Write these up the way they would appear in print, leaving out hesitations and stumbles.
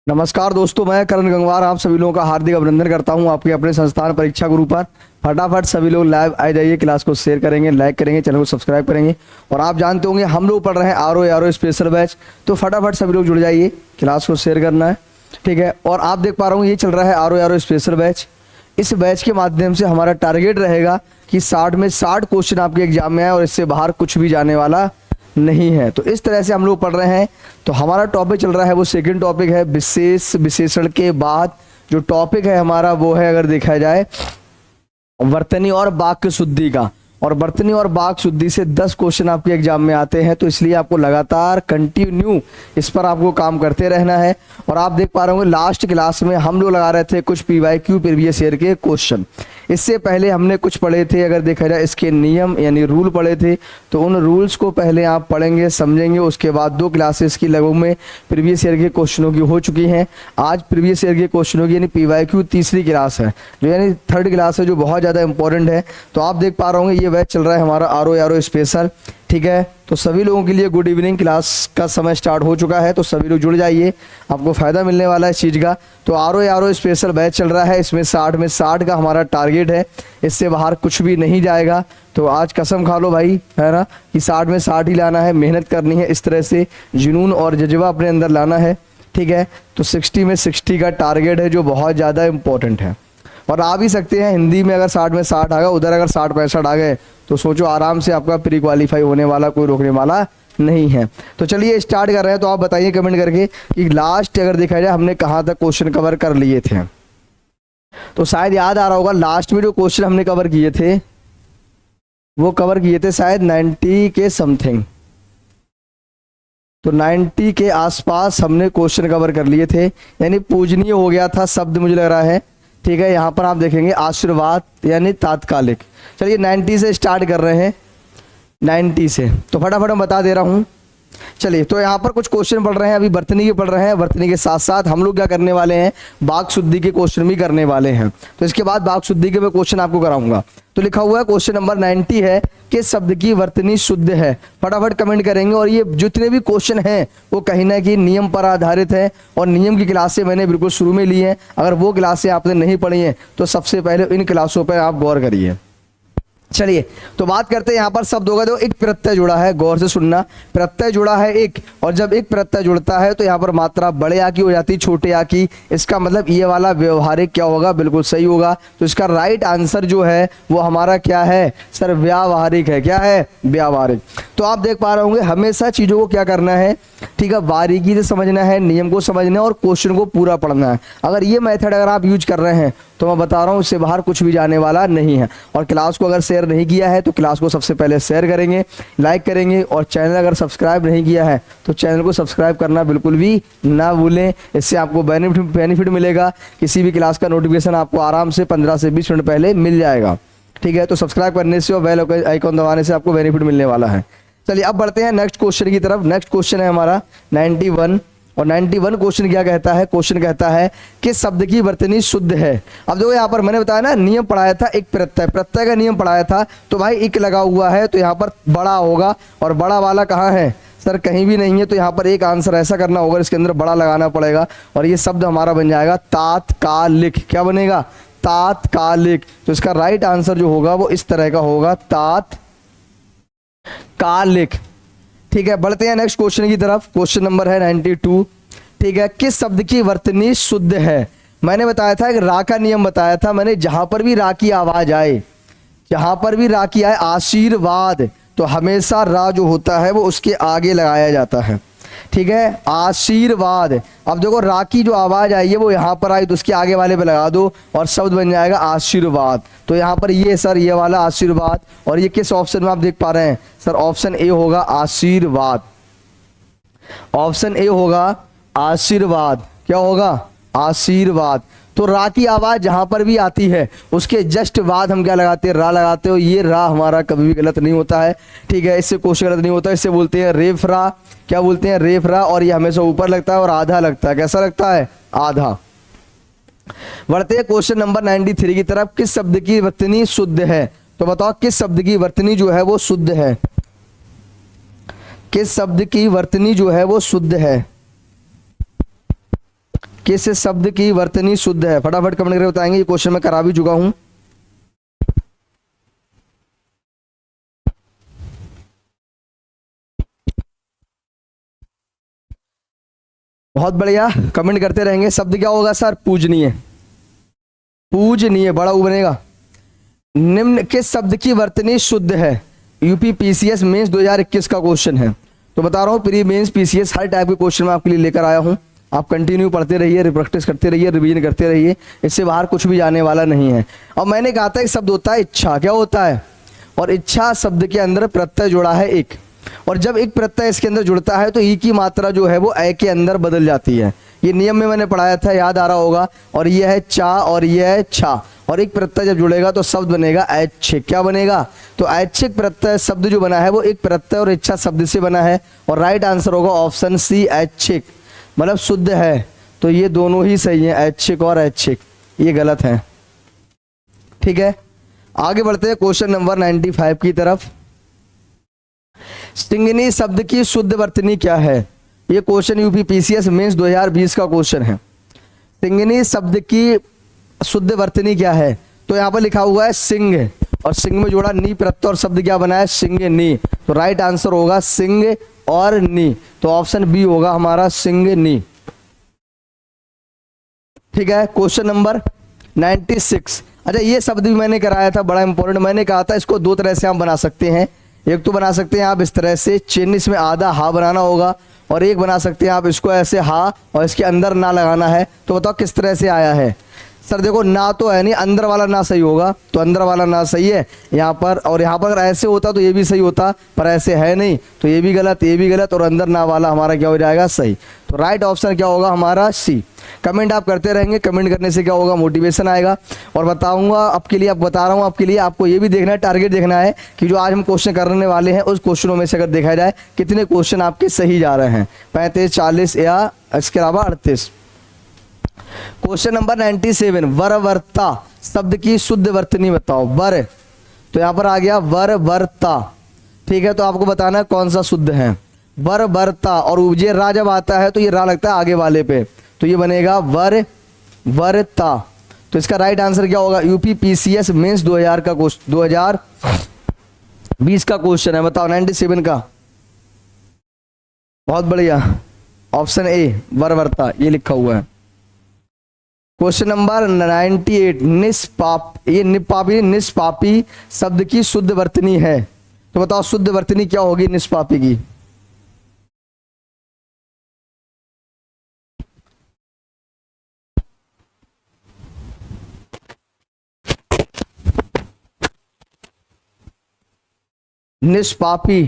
नमस्कार दोस्तों, मैं करण गंगवार आप सभी लोगों का हार्दिक अभिनंदन करता हूं आपके अपने संस्थान परीक्षा गुरु पर। फटाफट सभी लोग लाइव आ जाइए, क्लास को शेयर करेंगे, लाइक करेंगे, चैनल को सब्सक्राइब करेंगे। और आप जानते होंगे हम लोग पढ़ रहे हैं आर ओ स्पेशल बैच, तो फटाफट सभी लोग जुड़ जाइए, क्लास को शेयर करना है, ठीक है। और आप देख पा रहा हूँ ये चल रहा है आर ओ स्पेशल बैच। इस बैच के माध्यम से हमारा टारगेट रहेगा कि 60 में 60 क्वेश्चन आपके एग्जाम में आए और इससे बाहर कुछ भी जाने वाला नहीं है। तो इस तरह से हम लोग पढ़ रहे हैं। तो हमारा टॉपिक चल रहा है वो सेकंड टॉपिक है विशेष विशेषण के बाद जो टॉपिक है हमारा वो है, अगर देखा जाए, वर्तनी और वाक्य शुद्धि का। और वर्तनी और वाक्य शुद्धि से 10 क्वेश्चन आपके एग्जाम में आते हैं, तो इसलिए आपको लगातार कंटिन्यू इस पर आपको काम करते रहना है। और आप देख पा रहे होंगे लास्ट क्लास में हम लोग लगा रहे थे कुछ PYQ प्रीवियस ईयर के क्वेश्चन। इससे पहले हमने कुछ पढ़े थे, अगर देखा जाए इसके नियम यानी रूल पढ़े थे, तो उन रूल्स को पहले आप पढ़ेंगे, समझेंगे। उसके बाद 2 क्लासेस की लगभग में प्रीवियस ईयर के क्वेश्चनों की हो चुकी हैं। आज प्रीवियस ईयर के क्वेश्चनों की यानी PYQ तीसरी क्लास है, जो यानी थर्ड क्लास है, जो बहुत ज़्यादा इंपॉर्टेंट है। तो आप देख पा रहे होंगे ये बैच चल रहा है हमारा आर ओ स्पेशल, ठीक है। तो सभी लोगों के लिए गुड इवनिंग, क्लास का समय स्टार्ट हो चुका है, तो सभी लोग जुड़ जाइए, आपको फ़ायदा मिलने वाला है इस चीज़ का। तो आर ओ स्पेशल बैच चल रहा है, इसमें 60 में 60 का हमारा टारगेट है, इससे बाहर कुछ भी नहीं जाएगा। तो आज कसम खा लो भाई, है ना, कि 60 में 60 ही लाना है, मेहनत करनी है, इस तरह से जुनून और जज्बा अपने अंदर लाना है, ठीक है। तो 60 में 60 का टारगेट है, जो बहुत ज़्यादा इंपॉर्टेंट है। और आ भी सकते हैं हिंदी में, अगर 60 में 60 आ गया, उधर अगर 60-65 आ गए, तो सोचो आराम से आपका प्री क्वालिफाई होने वाला, कोई रोकने वाला नहीं है। तो चलिए स्टार्ट कर रहे हैं। तो आप बताइए कमेंट करके कि लास्ट अगर देखा जाए हमने कहाँ तक क्वेश्चन कवर कर लिए थे। तो शायद याद आ रहा होगा लास्ट में जो क्वेश्चन हमने कवर किए थे वो कवर किए थे शायद 90 के समथिंग। तो 90 के आसपास हमने क्वेश्चन कवर कर लिए थे, यानी पूजनीय हो गया था शब्द, मुझे लग रहा है, ठीक है। यहाँ पर आप देखेंगे आशीर्वाद यानी तात्कालिक। चलिए 90 से स्टार्ट कर रहे हैं, 90 से। तो फटाफट मैं बता दे रहा हूँ। चलिए, तो यहाँ पर कुछ क्वेश्चन पढ़ रहे हैं, अभी वर्तनी के पढ़ रहे हैं। वर्तनी के साथ साथ हम लोग क्या करने वाले हैं, वाक्य शुद्धि के क्वेश्चन भी करने वाले हैं। तो इसके बाद वाक्य शुद्धि के मैं क्वेश्चन आपको कराऊंगा। तो लिखा हुआ है क्वेश्चन नंबर 90 है, किस शब्द की वर्तनी शुद्ध है। फटाफट कमेंट करेंगे। और ये जितने भी क्वेश्चन हैं वो कहीं ना कहीं नियम पर आधारित है, और नियम की क्लासें मैंने बिल्कुल शुरू में ली हैं। अगर वो क्लासें आपने नहीं पढ़ी हैं तो सबसे पहले इन क्लासों पर आप गौर करिए। चलिए, तो बात करते हैं। यहाँ पर शब्द होगा, देखो एक प्रत्यय जुड़ा है, गौर से सुनना। प्रत्यय जुड़ा है एक, और जब एक प्रत्यय जुड़ता है तो यहाँ पर मात्रा बड़े आ की हो जाती है छोटे आ की। इसका मतलब ये वाला व्यवहारिक क्या होगा, बिल्कुल सही होगा। तो इसका राइट आंसर जो है वो हमारा क्या है सर, व्यावहारिक है। क्या है, व्यावहारिक। तो आप देख पा रहे होंगे हमेशा चीज़ों को क्या करना है, ठीक है, बारीकी से समझना है, नियम को समझना है और क्वेश्चन को पूरा पढ़ना है। अगर ये मेथड अगर आप यूज कर रहे हैं तो मैं बता रहा हूँ इससे बाहर कुछ भी जाने वाला नहीं है। और क्लास को अगर शेयर नहीं किया है तो क्लास को सबसे पहले शेयर करेंगे, लाइक करेंगे। और चैनल अगर सब्सक्राइब नहीं किया है तो चैनल को सब्सक्राइब करना बिल्कुल भी ना भूलें। इससे आपको बेनिफिट मिलेगा। किसी भी क्लास का नोटिफिकेशन आपको आराम से 15 से 20 मिनट पहले मिल जाएगा, ठीक है। तो सब्सक्राइब करने से और बेल आइकॉन दबाने से आपको बेनिफिट मिलने वाला है। चलिए अब बढ़ते हैं नेक्स्ट क्वेश्चन की तरफ। नेक्स्ट क्वेश्चन है हमारा 91। और 91 क्वेश्चन क्या कहता है, क्वेश्चन कहता है कि शब्द की वर्तनी शुद्ध है। अब देखो यहाँ पर मैंने बताया ना, नियम पढ़ाया था, एक प्रत्यय, प्रत्यय का नियम पढ़ाया था। तो भाई एक लगा हुआ है तो यहाँ पर बड़ा होगा, और बड़ा वाला कहाँ है सर, कहीं भी नहीं है। तो यहाँ पर एक आंसर ऐसा करना होगा, इसके अंदर बड़ा लगाना पड़ेगा, और ये शब्द हमारा बन जाएगा तात्कालिक। क्या बनेगा, तात्कालिक। तो इसका राइट आंसर जो होगा वो इस तरह का होगा, तात्कालिक, ठीक है। बढ़ते हैं नेक्स्ट क्वेश्चन की तरफ। क्वेश्चन नंबर है 92, ठीक है। किस शब्द की वर्तनी शुद्ध है। मैंने बताया था कि रा का नियम बताया था मैंने, जहां पर भी रा की आवाज आए, जहां पर भी रा की आए, आशीर्वाद, तो हमेशा रा जो होता है वो उसके आगे लगाया जाता है, ठीक है, आशीर्वाद। अब देखो रा की जो आवाज आई है वो यहाँ पर आई, तो उसके आगे वाले पे लगा दो और शब्द बन जाएगा आशीर्वाद। तो यहाँ पर ये सर, ये वाला आशीर्वाद। और ये किस ऑप्शन में आप देख पा रहे हैं सर, ऑप्शन ए होगा आशीर्वाद। ऑप्शन ए होगा आशीर्वाद। क्या होगा, आशीर्वाद। तो रा की आवाज जहां पर भी आती है उसके जस्ट बाद हम क्या लगाते हैं, रा लगाते हो। ये रा हमारा कभी भी गलत नहीं होता है, ठीक है, इससे कुछ गलत नहीं होता। इससे बोलते हैं रेफ रा। क्या बोलते हैं, रेफ रा। और ये हमेशा ऊपर लगता है और आधा लगता है। कैसा लगता है, आधा। बढ़ते हैं क्वेश्चन नंबर 93 की तरफ। किस शब्द की वर्तनी शुद्ध है। तो बताओ किस शब्द की वर्तनी जो है वो शुद्ध है, किस शब्द की वर्तनी जो है वो शुद्ध है, किस शब्द की वर्तनी शुद्ध है? फटाफट कमेंट करके बताएंगे, ये क्वेश्चन मैं करा भी चुका हूं। बहुत बढ़िया, कमेंट करते रहेंगे। शब्द क्या होगा सर? पूजनीय। पूजनीय, बड़ा ऊ बनेगा। निम्न किस शब्द की वर्तनी शुद्ध है? यूपी पीसीएस मेंस 2021 का क्वेश्चन है। तो बता रहा हूँ, प्री मेंस पीसीएस हर टाइप के क्वेश्चन मैं आपके लिए लेकर आया हूँ। आप कंटिन्यू पढ़ते रहिए, प्रैक्टिस करते रहिए, रिवीजन करते रहिए, इससे बाहर कुछ भी जाने वाला नहीं है। और मैंने कहा था एक शब्द होता है इच्छा, क्या होता है? और इच्छा शब्द के अंदर प्रत्यय जुड़ा है एक, और जब एक प्रत्यय इसके अंदर जुड़ता है तो ई की मात्रा जो है वो ए के अंदर बदल जाती है। ये नियम में मैंने पढ़ाया था, याद आ रहा होगा। और ये है चा और ये है छा, और एक प्रत्यय जब जुड़ेगा तो शब्द बनेगा ऐच्छिक। क्या बनेगा? तो ऐच्छिक प्रत्यय शब्द जो बना है वो एक प्रत्यय और इच्छा शब्द से बना है, और राइट आंसर होगा ऑप्शन सी, ऐच्छिक, मतलब शुद्ध है। तो ये दोनों ही सही है, ऐच्छिक और ऐच्छिक, ये गलत है। ठीक है, आगे बढ़ते हैं क्वेश्चन नंबर 95 की तरफ। सिंगनी शब्द की शुद्ध वर्तनी क्या है? ये क्वेश्चन यूपी पीसीएस मेंस 2020 का क्वेश्चन है। सिंगनी शब्द की शुद्ध वर्तनी क्या है? तो यहाँ पर लिखा हुआ है सिंह, और सिंह में जोड़ा नी प्रत्यय और शब्द क्या बना है? सिंगनी। तो राइट आंसर होगा सिंह और नी, तो ऑप्शन बी होगा हमारा सिंगनी। ठीक है, क्वेश्चन नंबर 96। अच्छा, ये शब्द भी मैंने कराया था, बड़ा इंपॉर्टेंट। मैंने कहा था इसको दो तरह से हम बना सकते हैं। एक तो बना सकते हैं आप इस तरह से, चिन्ह इसमें आधा हा बनाना होगा, और एक बना सकते हैं आप इसको ऐसे हा और इसके अंदर ना लगाना है। तो बताओ किस तरह से आया है? सर देखो, ना तो है नहीं, अंदर वाला ना सही होगा, तो अंदर वाला ना सही है यहाँ पर। और यहाँ पर अगर ऐसे होता तो ये भी सही होता, पर ऐसे है नहीं, तो ये भी गलत, ये भी गलत, और अंदर ना वाला हमारा क्या हो जाएगा? सही। तो राइट ऑप्शन क्या होगा हमारा? सी। कमेंट आप करते रहेंगे, कमेंट करने से क्या होगा? मोटिवेशन आएगा। और बताऊंगा आपके लिए, आप बता रहा हूँ आपके लिए, आपको ये भी देखना है, टारगेट देखना है कि जो आज हम क्वेश्चन करने वाले हैं उस क्वेश्चनों में से अगर देखा जाए कितने क्वेश्चन आपके सही जा रहे हैं, 35, 40 या इसके अलावा 38। क्वेश्चन नंबर 97, वरवर्ता शब्द की शुद्ध वर्तनी बताओ। वर, तो यहां पर आ गया वर वर्ता। ठीक है, तो आपको बताना है कौन सा शुद्ध है। वर वर्ता, और ये रा जब आता है तो ये रा लगता है आगे वाले पे, तो ये बनेगा वर वर्ता। तो इसका राइट आंसर क्या होगा? यूपी पीसीएस मेंस 2020 का क्वेश्चन है, बताओ 97 का। बहुत बढ़िया, ऑप्शन ए वरवर्ता, ये लिखा हुआ है। क्वेश्चन नंबर 98, निष्पाप, ये निपापी निष्पापी शब्द की शुद्ध वर्तनी है। तो बताओ शुद्ध वर्तनी क्या होगी निष्पापी की? निष्पापी,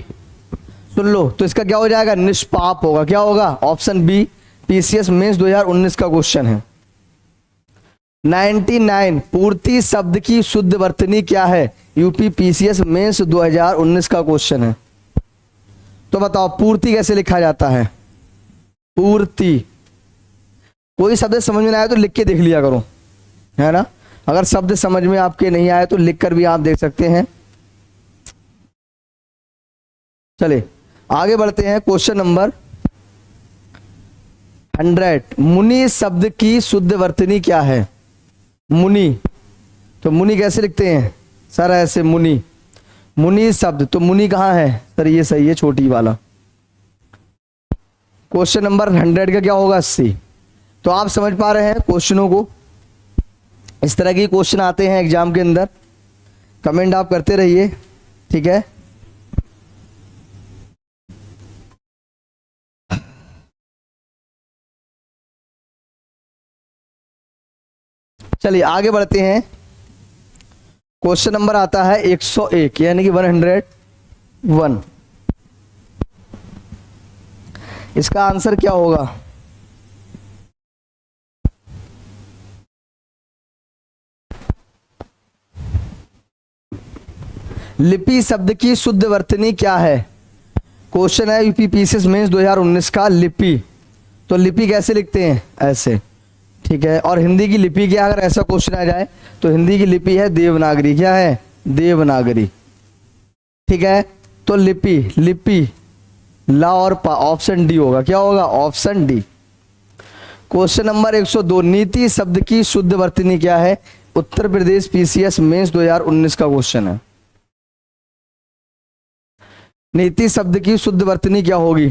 सुन लो, तो इसका क्या हो जाएगा? निष्पाप होगा। क्या होगा? ऑप्शन बी, पीसीएस मेंस 2019 का क्वेश्चन है। 99, पूर्ति शब्द की शुद्ध वर्तनी क्या है? यूपी पीसीएस मेंस 2019 का क्वेश्चन है। तो बताओ पूर्ति कैसे लिखा जाता है? पूर्ति, कोई शब्द समझ में ना आए तो लिख के देख लिया करो, है ना। अगर शब्द समझ में आपके नहीं आए तो लिख कर भी आप देख सकते हैं। चलिए आगे बढ़ते हैं, क्वेश्चन नंबर 100, मुनि शब्द की शुद्ध वर्तनी क्या है? मुनि, तो मुनि कैसे लिखते हैं सर? ऐसे मुनि, मुनि शब्द, तो मुनि कहाँ है सर? ये सही है, छोटी वाला। क्वेश्चन नंबर 100 का क्या होगा? 80। तो आप समझ पा रहे हैं क्वेश्चनों को, इस तरह के क्वेश्चन आते हैं एग्जाम के अंदर। कमेंट आप करते रहिए, ठीक है। चलिए आगे बढ़ते हैं, क्वेश्चन नंबर आता है 101, यानी कि 101। इसका आंसर क्या होगा? लिपि शब्द की शुद्ध वर्तनी क्या है? क्वेश्चन है यूपी पीसीएस मेंस 2019 का, लिपि। तो लिपि कैसे लिखते हैं? ऐसे, ठीक है। और हिंदी की लिपि क्या, अगर ऐसा क्वेश्चन आ जाए तो हिंदी की लिपि है देवनागरी। क्या है? देवनागरी, ठीक है। तो लिपि, लिपि ला और पा, ऑप्शन डी होगा। क्या होगा? Option D. क्वेश्चन नंबर 102, नीति शब्द की शुद्ध वर्तनी क्या है? उत्तर प्रदेश पीसीएस मेंस 2019 का क्वेश्चन है। नीति शब्द की शुद्ध वर्तनी क्या होगी?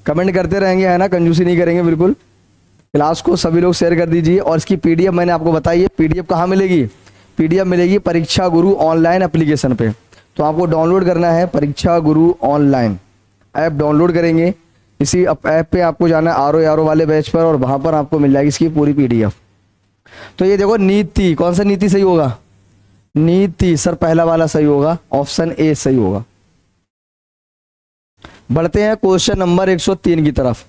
कमेंट करते रहेंगे, है ना, कंजूसी नहीं करेंगे बिल्कुल। क्लास को सभी लोग शेयर कर दीजिए। और इसकी पीडीएफ मैंने आपको बताई है। पीडीएफ कहाँ मिलेगी? पीडीएफ मिलेगी परीक्षा गुरु ऑनलाइन एप्लीकेशन पे। तो आपको डाउनलोड करना है परीक्षा गुरु ऑनलाइन ऐप, डाउनलोड करेंगे। इसी ऐप पे आपको जाना है आर वाले बैच पर, और वहां पर आपको मिल जाएगी इसकी पूरी पीडीएफ। तो ये देखो नीति, कौन सा नीति सही होगा? नीति सर पहला वाला सही होगा, ऑप्शन ए सही होगा। बढ़ते हैं क्वेश्चन नंबर 103 की तरफ।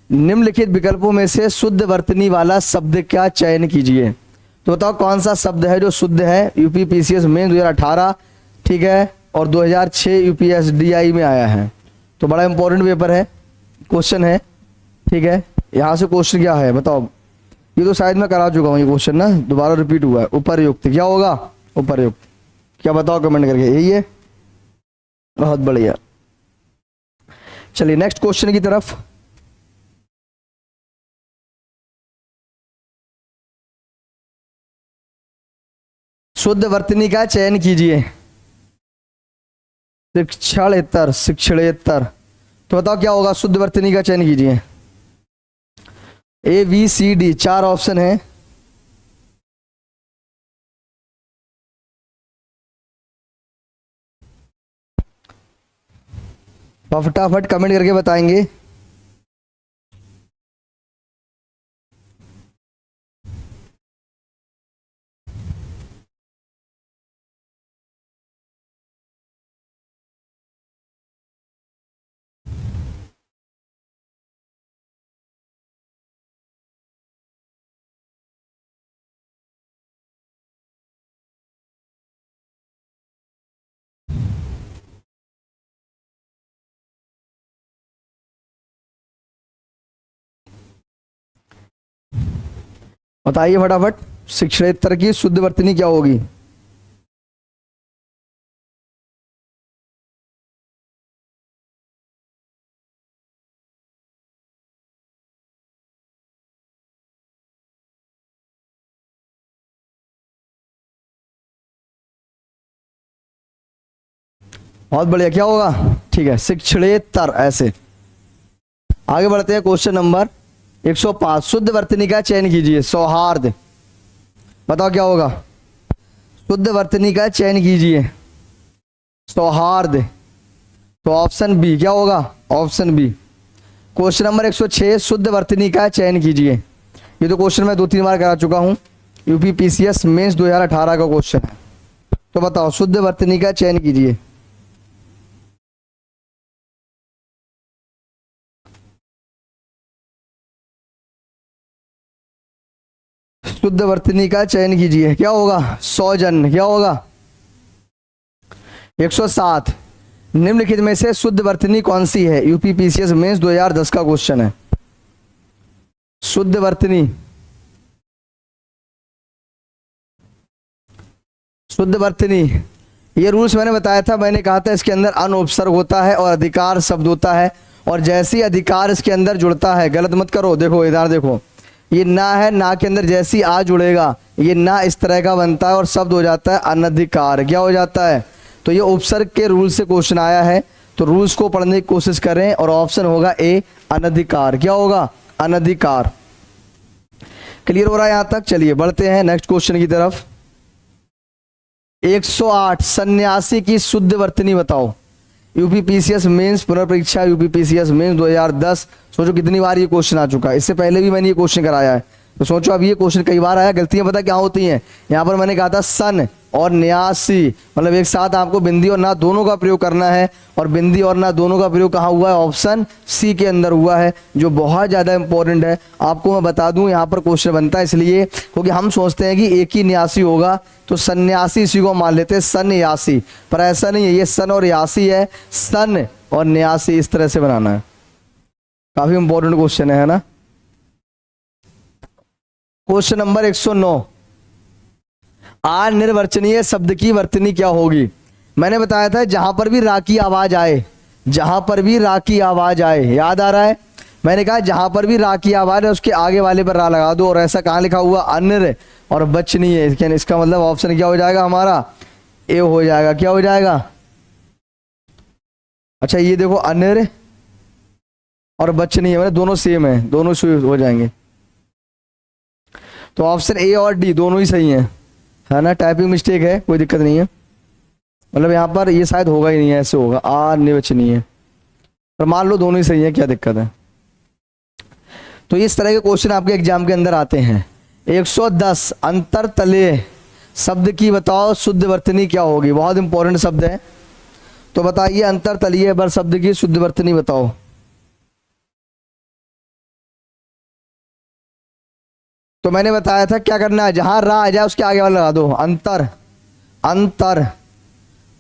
निम्नलिखित विकल्पों में से शुद्ध वर्तनी वाला शब्द का चयन कीजिए। तो बताओ कौन सा शब्द है जो शुद्ध है? यूपी पीसीएस में 2018, ठीक है, और 2006 यूपीएसडीआई में आया है। तो बड़ा इंपॉर्टेंट पेपर है, क्वेश्चन है, ठीक है। यहाँ से क्वेश्चन क्या है बताओ? ये तो शायद मैं करा चुका हूँ ये क्वेश्चन ना, दोबारा रिपीट हुआ है। उपरयुक्त क्या होगा? उपरयुक्त क्या बताओ कमेंट करके, यही है। बहुत बढ़िया। चलिए नेक्स्ट क्वेश्चन की तरफ। शुद्ध वर्तनी का चयन कीजिए। शिक्षणेतर, शिक्षणेतर। तो बताओ क्या होगा? शुद्ध वर्तनी का चयन कीजिए। A B C D 4 option है। फटाफट कमेंट करके बताएंगे। बताइए फटाफट, शिक्षणेतर की शुद्ध वर्तनी क्या होगी? बहुत बढ़िया, क्या होगा? ठीक है, शिक्षणेतर ऐसे। आगे बढ़ते हैं क्वेश्चन नंबर 105। शुद्ध वर्तनी का चयन कीजिए। सौहार्द, बताओ क्या होगा? शुद्ध वर्तनी का चयन कीजिए। सौहार्द, तो ऑप्शन बी क्या होगा? Option B. Question number 106। शुद्ध वर्तनी का चयन कीजिए। ये तो क्वेश्चन मैं 2-3 बार करा चुका हूं, यूपी पीसीएस मेंस 2018 का क्वेश्चन है। तो बताओ शुद्ध वर्तनी का चयन कीजिए। शुद्ध वर्तनी का चयन कीजिए। क्या होगा? सौजन्य, क्या होगा? 107। निम्नलिखित में से शुद्ध वर्तनी कौन सी है? यूपी पीसीएस मेंस 2010 का क्वेश्चन है। शुद्ध वर्तनी, शुद्ध वर्तनी, ये रूल्स मैंने बताया था। मैंने कहा था इसके अंदर अनुपसर्ग होता है और अधिकार शब्द होता है, और जैसे ही अधिकार इसके अंदर जुड़ता है, गलत मत करो, देखो इधर देखो, ये ना है, ना के अंदर जैसी आ जुड़ेगा ये ना इस तरह का बनता है और शब्द हो जाता है अनधिकार। क्या हो जाता है? तो ये उपसर्ग के रूल से क्वेश्चन आया है, तो रूल्स को पढ़ने की कोशिश करें, और ऑप्शन होगा ए अनधिकार। क्या होगा? अनधिकार। क्लियर हो रहा है यहां तक? चलिए बढ़ते हैं नेक्स्ट क्वेश्चन की तरफ। 108। सन्यासी की शुद्ध वर्तनी बताओ। यूपी पीसीएस मेंस पुनर्परीक्षा, यूपी पीसीएस मेंस 2010। सोचो कितनी बार ये क्वेश्चन आ चुका है, इससे पहले भी मैंने ये क्वेश्चन कराया है। तो सोचो अब ये क्वेश्चन कई बार आया। गलतियां पता क्या होती हैं? यहाँ पर मैंने कहा था सन और न्यासी, मतलब एक साथ आपको बिंदी और ना दोनों का प्रयोग करना है, और बिंदी और ना दोनों का प्रयोग कहाँ हुआ है? ऑप्शन सी के अंदर हुआ है, जो बहुत ज़्यादा इंपॉर्टेंट है। आपको मैं बता दूं यहाँ पर क्वेश्चन बनता है इसलिए क्योंकि हम सोचते हैं कि एक ही न्यासी होगा, तो सन्यासी इसी को मान लेते हैं सन्यासी, पर ऐसा नहीं है, ये सन और यासी है, सन और न्यासी इस तरह से बनाना है। काफी इंपॉर्टेंट क्वेश्चन है ना। Question number 109। अनिर्वचनीय शब्द की वर्तनी क्या होगी? मैंने बताया था जहां पर भी रा की आवाज आए, जहां पर भी रा की आवाज आए, याद आ रहा है? मैंने कहा जहां पर भी रा की आवाज है उसके आगे वाले पर रा लगा दो। और ऐसा कहाँ लिखा हुआ अन्य और बचनीय है, इसका मतलब ऑप्शन क्या हो जाएगा हमारा, ए हो जाएगा। क्या हो जाएगा, अच्छा ये देखो अन्य और बचनीय मतलब दोनों सेम है, दोनों हो जाएंगे। तो ऑप्शन ए और डी दोनों ही सही है ना। टाइपिंग मिस्टेक है, कोई दिक्कत नहीं है, मतलब यहाँ पर ये शायद होगा ही नहीं है, ऐसे होगा आ निर्वचनीय, पर मान लो दोनों ही सही है, क्या दिक्कत है। तो इस तरह के क्वेश्चन आपके एग्जाम के अंदर आते हैं। 110 अंतरतलीय शब्द की बताओ शुद्ध वर्तनी क्या होगी, बहुत इंपॉर्टेंट शब्द है। तो बताइए अंतरतलीय बर शब्द की शुद्ध वर्तनी बताओ। तो मैंने बताया था क्या करना है, जहां रा आ जाए उसके आगे वाला लगा दो। अंतर अंतर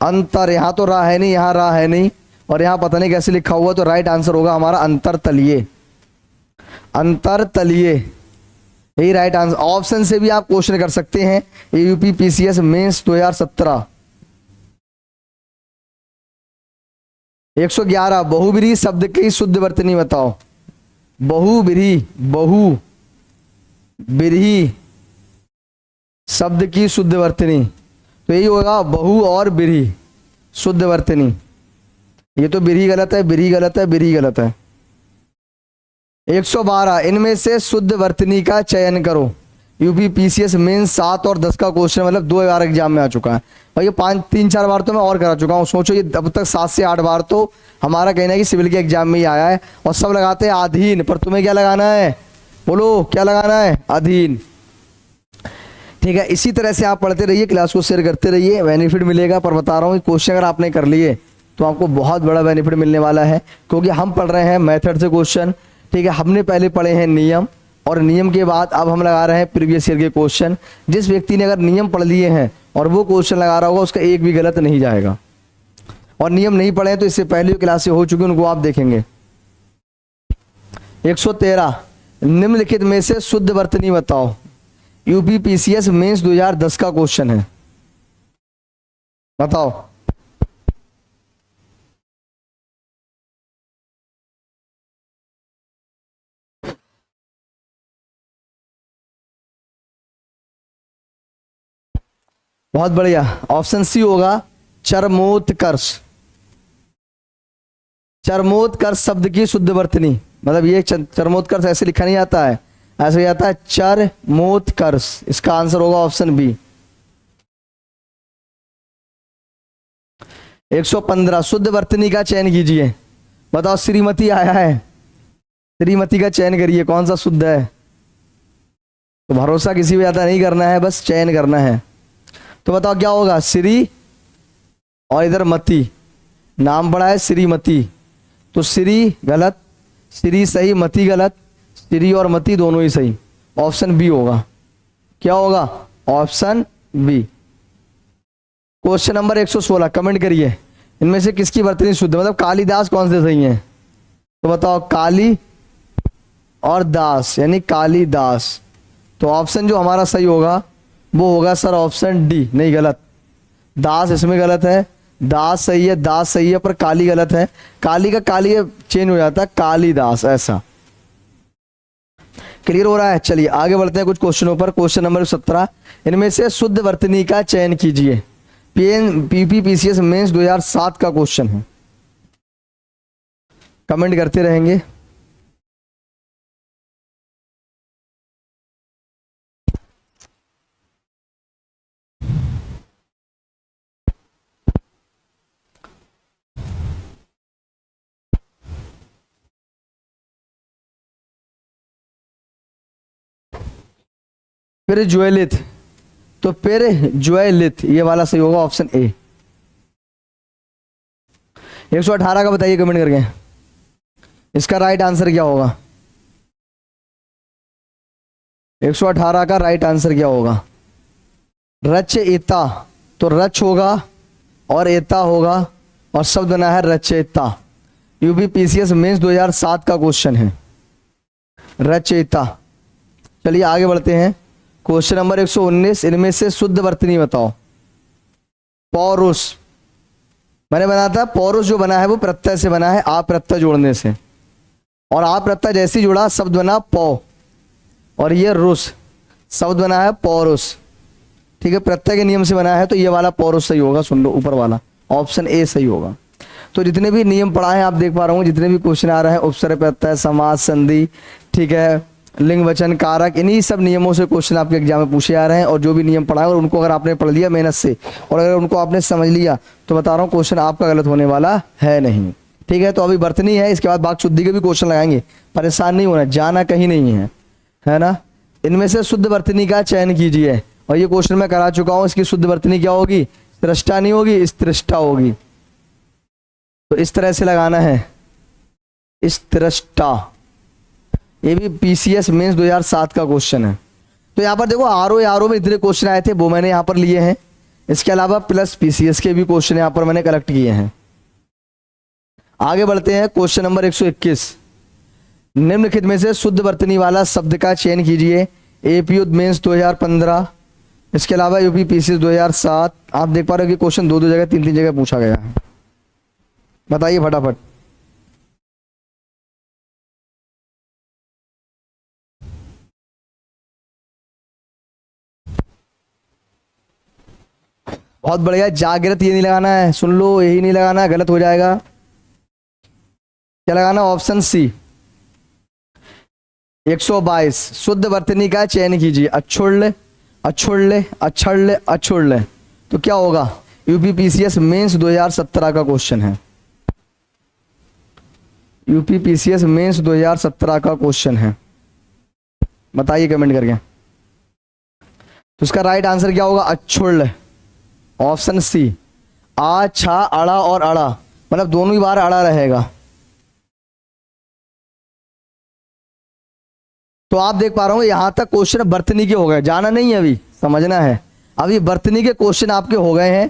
अंतर, यहां तो रा है नहीं, यहां रा है नहीं, और यहां पता नहीं कैसे लिखा हुआ, तो राइट आंसर होगा हमारा अंतरतलीय। अंतरतलीय यही राइट आंसर। ऑप्शन से भी आप क्वेश्चन कर सकते हैं। एयूपी पीसीएस मेंस 2017। 111 बहुब्रीहि शब्द की शुद्ध वर्तनी बताओ। बहुब्रीहि शब्द की शुद्ध वर्तनी, तो यही होगा बहु और ब्रीहि शुद्ध वर्तनी। ये तो ब्रीहि गलत है, ब्रीहि गलत है, ब्रीहि गलत है। 112 इनमें से शुद्ध वर्तनी का चयन करो। यूपी पीसीएस मेंस 7 और 10 का क्वेश्चन मतलब 2 बार एग्जाम में आ चुका है, और ये 3-4 बार तो मैं और करा चुका हूँ। सोचो ये अब तक 7 से 8 बार तो हमारा कहना है कि सिविल के एग्जाम में ही आया है, और सब लगाते हैं अधीन, पर तुम्हें क्या लगाना है, बोलो क्या लगाना है, अधीन। ठीक है, इसी तरह से आप पढ़ते रहिए, क्लास को शेयर करते रहिए, बेनिफिट मिलेगा। पर बता रहा हूँ क्वेश्चन अगर आपने कर लिए तो आपको बहुत बड़ा बेनिफिट मिलने वाला है, क्योंकि हम पढ़ रहे हैं मेथड से क्वेश्चन। ठीक है, हमने पहले पढ़े हैं नियम, और नियम के बाद अब हम लगा रहे हैं प्रीवियस ईयर के क्वेश्चन। जिस व्यक्ति ने अगर नियम पढ़ लिए हैं और वो क्वेश्चन लगा रहा होगा, उसका एक भी गलत नहीं जाएगा। और नियम नहीं पढ़े तो इससे पहले क्लास हो चुकी उनको आप देखेंगे। 113 निम्नलिखित में से शुद्ध वर्तनी बताओ। यूपी पीसीएस मेंस 2010 का क्वेश्चन है, बताओ। बहुत बढ़िया, ऑप्शन सी होगा चरमोत्कर्ष। चरमोत्कर्ष शब्द की शुद्ध वर्तनी, मतलब ये चरमोत्कर्ष ऐसे लिखा नहीं आता है, ऐसे आता है चरमोत्कर्ष। इसका आंसर होगा ऑप्शन बी। 115 शुद्ध वर्तनी का चयन कीजिए, बताओ। श्रीमती आया है, श्रीमती का चयन करिए, कौन सा शुद्ध है। तो भरोसा किसी भी ज्यादा नहीं करना है, बस चयन करना है। तो बताओ क्या होगा, श्री और इधर मती, नाम पड़ा है श्रीमती, तो श्री गलत, श्री सही, मती गलत, श्री और मती दोनों ही सही। ऑप्शन बी होगा। क्या होगा, option B. Question number 116 comment करिए, इनमें से किसकी वर्तनी शुद्ध, मतलब कालिदास कौन से सही है। तो बताओ काली और दास यानी कालिदास, तो ऑप्शन जो हमारा सही होगा वो होगा सर ऑप्शन डी। नहीं गलत, दास इसमें गलत है, दास सही है, दास सही है, पर काली गलत है। काली का काली चेंज हो जाता है, कालिदास ऐसा। क्लियर हो रहा है, चलिए आगे बढ़ते हैं कुछ क्वेश्चनों पर। क्वेश्चन नंबर 17 इनमें से शुद्ध वर्तनी का चयन कीजिए। पीपी पीसीएस मेंस 2007 का क्वेश्चन है, कमेंट करते रहेंगे। फिर ज्वेलित, तो फिर ज्वेलित ये वाला सही होगा, ऑप्शन ए। 118 का बताइए कमेंट करके, इसका राइट आंसर क्या होगा। 118 का राइट आंसर क्या होगा, रचयिता, तो रच होगा और एता होगा, और शब्द बना है रचयिता। यूपी पीसीएस मेंस 2007 का क्वेश्चन है, रचयिता। चलिए आगे बढ़ते हैं। क्वेश्चन नंबर 119 इनमें से शुद्ध वर्तनी बताओ। पौरुष, मैंने बनाया था पौरुष जो बना है वो प्रत्यय से बना है, आप प्रत्यय जोड़ने से। और आप प्रत्यय जैसे ही जुड़ा शब्द बना पौ, और ये रुस शब्द बना है पौरुष। ठीक है, प्रत्यय के नियम से बना है तो ये वाला पौरुष सही होगा। सुन लो ऊपर वाला ऑप्शन ए सही होगा। तो जितने भी नियम पढ़ा है आप देख पा रहे हो, जितने भी क्वेश्चन आ रहे हैं उपसर्ग प्रत्यय समास संधि, ठीक है, लिंग वचन कारक, इन्हीं सब नियमों से क्वेश्चन आपके एग्जाम में पूछे आ रहे हैं। और जो भी नियम पढ़ा है और उनको अगर आपने पढ़ लिया मेहनत से और अगर उनको आपने समझ लिया तो बता रहा हूँ क्वेश्चन आपका गलत होने वाला है नहीं। ठीक है, तो अभी वर्तनी है, इसके बाद वाक् शुद्धि के भी क्वेश्चन लगाएंगे, परेशान नहीं होना, जाना कहीं नहीं है ना। इनमें से शुद्ध वर्तनी का चयन कीजिए, और ये क्वेश्चन मैं करा चुका हूं। इसकी शुद्ध वर्तनी क्या होगी? स्त्रष्टा नहीं होगी, स्त्रिष्टा होगी। तो इस तरह से लगाना है, स्त्रिष्टा। ये भी पीसीएस मेंस 2007 का क्वेश्चन है। तो यहाँ पर देखो आरओ में इतने क्वेश्चन आए थे वो मैंने यहाँ पर लिए हैं। इसके अलावा प्लस पीसीएस के भी क्वेश्चन यहाँ पर मैंने कलेक्ट किए हैं। आगे बढ़ते हैं, क्वेश्चन नंबर 121। निम्नलिखित में से शुद्ध वर्तनी वाला शब्द का चयन कीजिए। एपीयू मेंस 2015, इसके अलावा यूपी पीसीएस 2007। आप देख पा रहे हो कि क्वेश्चन दो जगह 3 जगह पूछा गया है। बताइए फटाफट। बहुत बढ़िया, जागृत ये नहीं लगाना है, सुन लो, यही नहीं लगाना है, गलत हो जाएगा। क्या लगाना? Option C 122। शुद्ध वर्तनी का चयन कीजिए। अछुड़ अछुड़। तो क्या होगा? यूपी पीसीएस मेंस 2017 का क्वेश्चन है। यूपी पीसीएस मेंस 2017 का क्वेश्चन है। बताइए कमेंट करके। तो इसका राइट आंसर क्या होगा? अछुड़, ऑप्शन सी। आ छा अड़ा और अड़ा, मतलब दोनों ही बार अड़ा रहेगा। तो आप देख पा रहे हो यहां तक क्वेश्चन वर्तनी के हो गए, जाना नहीं है, अभी समझना है। अभी वर्तनी के क्वेश्चन आपके हो गए हैं।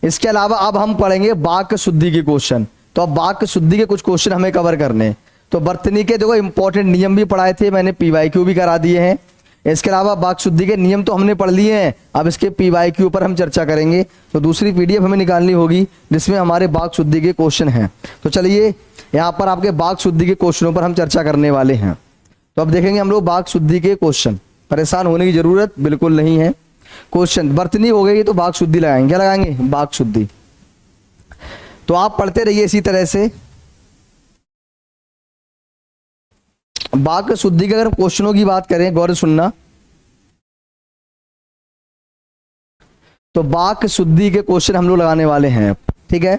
इसके अलावा अब हम पढ़ेंगे वाक्य शुद्धि के क्वेश्चन। तो अब वाक्य शुद्धि के कुछ क्वेश्चन हमें कवर करने हैं। तो वर्तनी के देखो इंपॉर्टेंट नियम भी पढ़ाए थे मैंने, पीवाईक्यू भी करा दिए हैं। इसके अलावा वाक्य शुद्धि के नियम तो हमने पढ़ लिए हैं, अब इसके पीवाईक्यू पर हम चर्चा करेंगे। तो दूसरी पीडीएफ हमें निकालनी होगी जिसमें हमारे वाक्य शुद्धि के क्वेश्चन हैं। तो चलिए यहाँ पर आपके वाक्य शुद्धि के क्वेश्चनों पर हम चर्चा करने वाले हैं। तो अब देखेंगे हम लोग वाक्य शुद्धि के क्वेश्चन। परेशान होने की जरूरत बिल्कुल नहीं है। क्वेश्चन वर्तनी हो गई तो वाक्य शुद्धि लगाएंगे। क्या लगाएंगे? वाक्य शुद्धि। तो आप पढ़ते रहिए इसी तरह से। वाक्य शुद्धि के अगर क्वेश्चनों की बात करें, गौर से सुनना, तो वाक्य शुद्धि के क्वेश्चन हम लोग लगाने वाले हैं। ठीक है,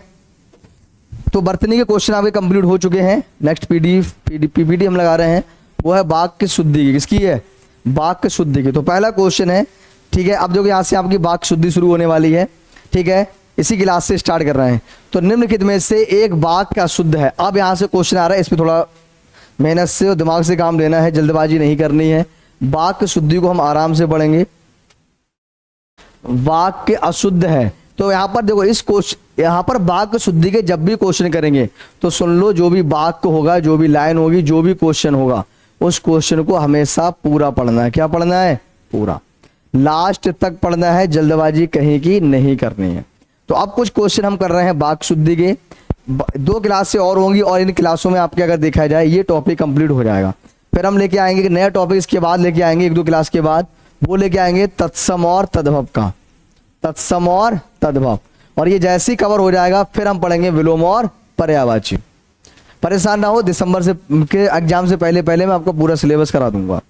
तो वर्तनी के क्वेश्चन आपके कंप्लीट हो चुके हैं। नेक्स्ट पीपीटी हम लगा रहे हैं, वो है वाक्य शुद्धि की। किसकी है? वाक्य शुद्धि की। तो पहला क्वेश्चन है, ठीक है, अब देखो यहां से आपकी वाक्य शुद्धि शुरू होने वाली है। ठीक है, इसी क्लास से स्टार्ट कर रहे हैं। तो निम्नलिखित में से एक वाक्य अशुद्ध है। अब यहां से क्वेश्चन आ रहा है, इसमें थोड़ा मेहनत से और दिमाग से काम लेना है, जल्दबाजी नहीं करनी है। वाक्य शुद्धि को हम आराम से पढ़ेंगे। वाक्य अशुद्ध है, तो यहां पर देखो इस क्वेश्चन, यहां पर वाक्य शुद्धि के जब भी क्वेश्चन करेंगे तो सुन लो, जो भी वाक्य होगा, जो भी लाइन होगी, जो भी क्वेश्चन होगा, उस क्वेश्चन को हमेशा पूरा पढ़ना है। क्या पढ़ना है? पूरा, लास्ट तक पढ़ना है, जल्दबाजी कहीं की नहीं करनी है। तो अब कुछ क्वेश्चन हम कर रहे हैं वाक्य शुद्धि के। 2 क्लास से और होंगी और इन क्लासों में आपके अगर देखा जाए ये टॉपिक कंप्लीट हो जाएगा। फिर हम लेके आएंगे एक नया टॉपिक, इसके बाद लेके आएंगे 1-2 क्लास के बाद, वो लेके आएंगे तत्सम और तद्भव का। तत्सम और तद्भव, और ये जैसे ही कवर हो जाएगा फिर हम पढ़ेंगे विलोम और पर्यायवाची। परेशान ना हो, दिसंबर से के एग्जाम से पहले मैं आपको पूरा सिलेबस करा दूंगा।